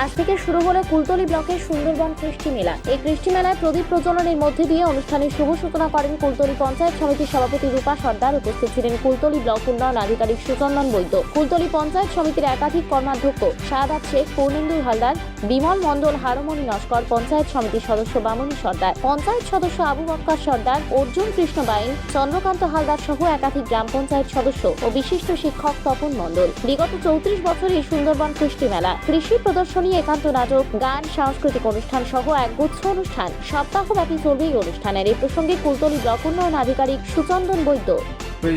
আজ থেকে শুরু হলো কুলতলি ব্লকের সুন্দরবন কৃষ্টি মেলা। এই কৃষ্টি মেলায় প্রদীপ প্রজ্বলনের মধ্যে দিয়ে অনুষ্ঠানের শুভ সূচনা করেন কুলতলি পঞ্চায়েত সমিতির সভাপতি রূপা সর্দার। উপস্থিত ছিলেন কুলতলি ব্লক উন্নয়ন আধিকারিক সুচন্দন বৈদ্য, কুলতলি পঞ্চায়েত সমিতির একাধিক কর্মাধ্যক্ষ শাহাদাত শেখ, পূর্ণেন্দু হালদার, বিমল মণ্ডল, হারমণি নস্কর, পঞ্চায়েত সমিতির সদস্য বামনী সর্দার, পঞ্চায়েত সদস্য আবু বক্কর সর্দার, অর্জুন কৃষ্ণ বাইন, চন্দ্রকান্ত হালদার সহ একাধিক গ্রাম পঞ্চায়েত সদস্য ও বিশিষ্ট শিক্ষক তপন মণ্ডল। বিগত 34 বছর এই সুন্দরবন কৃষ্টি মেলা কৃষি প্রদর্শনী, একান্ত নাটক, গান, সাংস্কৃতিক অনুষ্ঠান সহ একগুচ্ছ অনুষ্ঠান সপ্তাহব্যাপী চলবে। এই অনুষ্ঠানের এই প্রসঙ্গে কুলতলি ব্লক উন্নয়ন আধিকারিক সুচন্দন বৈদ্য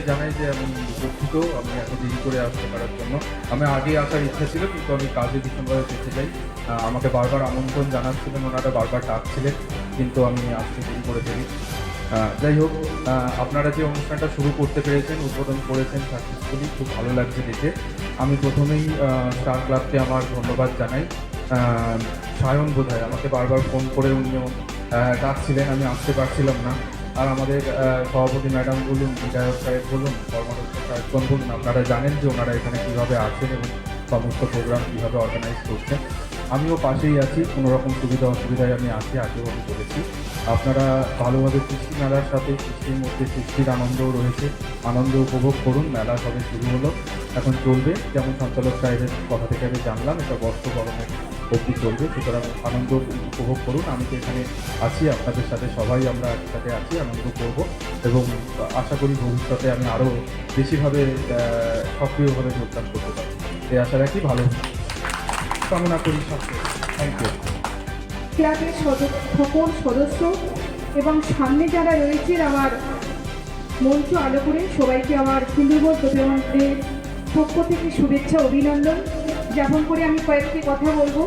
জানাই যে আমি দুঃখিত, আমি এত দেরি করে আসতে পারার জন্য। আমি আগে আসার ইচ্ছা ছিল, কিন্তু আমি কাজে ভীষণভাবে পেতে যাই। আমাকে বারবার আমন্ত্রণ জানাচ্ছিলেন, ওনারা বারবার ডাকছিলেন, কিন্তু আমি আসতে দেরি করে ফেলি। যাই হোক, আপনারা যে অনুষ্ঠানটা শুরু করতে পেরেছেন, উদ্বোধন করেছেন সাকসেসফুলি, খুব ভালো লাগছে দেখে। আমি প্রথমেই স্টার ক্লাবকে আমার ধন্যবাদ জানাই। সায়ন বোধহয় আমাকে বারবার ফোন করে উনিও ডাকছিলেন, আমি আসতে পারছিলাম না। আর আমাদের সভাপতি ম্যাডাম বলুন, বিধায়ক সাহেব বলুন, কর্মাধ্যক্ষ সাহেবগণ বলুন, আপনারা জানেন যে ওনারা এখানে কীভাবে আসেন এবং সমস্ত প্রোগ্রাম কীভাবে অর্গানাইজ করছেন। আমিও পাশেই আছি, কোনোরকম সুবিধা অসুবিধায় আমি আছি, আগেও আমি বলেছি। আপনারা ভালোভাবে কৃষি মেলার সাথে কৃষির মধ্যে সৃষ্টির আনন্দও রয়েছে, আনন্দ উপভোগ করুন। মেলা সবে শুরু হলো, এখন চলবে। যেমন সঞ্চালক সাহেবের কথা থেকে আমি জানলাম, এটা বর্ষ গরমের অবধি চলবে, সুতরাং আনন্দ উপভোগ করুন। আমি তো এখানে আছি আপনাদের সাথে, সবাই আমরা একসাথে আছি, আনন্দ করব এবং আশা করি ভবিষ্যতে আমি আরও বেশিভাবে সক্রিয়ভাবে যোগদান করতে পারি, এই আশা রাখি। ভালো কামনা করি সাথে। Thank you. ক্লাবের সকল সদস্য এবং সামনে যারা রয়েছেন আমার মঞ্চ আলো করে সবাইকে আমার সুন্দরবন প্রধানমন্ত্রীর পক্ষ থেকে শুভেচ্ছা, অভিনন্দন জ্ঞাপন করে আমি কয়েকটি কথা বলবো।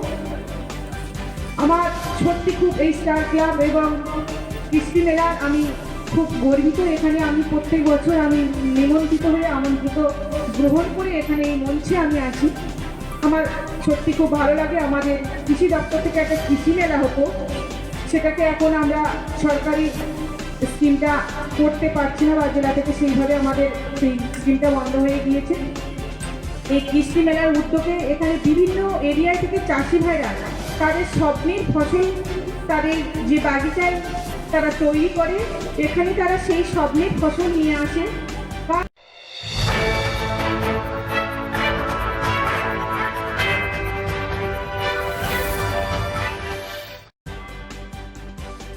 আমার সত্যি খুব এই স্টার ক্লাব এবং কৃষ্টি মেলার আমি খুব গর্বিত। এখানে আমি প্রত্যেক বছর আমি নিমন্ত্রিত হয়ে আমন্ত্রিত গ্রহণ করে এখানে এই মঞ্চে আমি আছি। আমার সত্যি খুব ভালো লাগে। আমাদের কৃষি দপ্তর থেকে একটা কৃষি মেলা হতো, সেটাকে এখন আমরা সরকারি স্কিমটা করতে পারছি না, বা জেলা থেকে সেইভাবে আমাদের সেই স্কিমটা বন্ধ হয়ে গিয়েছে। এই কৃষি মেলার উদ্যোগে এখানে বিভিন্ন এরিয়া থেকে চাষি ভাইরা তাদের স্বপ্নের ফসল, তাদের যে বাগিচায় তারা তৈরি করে, এখানে তারা সেই স্বপ্নের ফসল নিয়ে আসে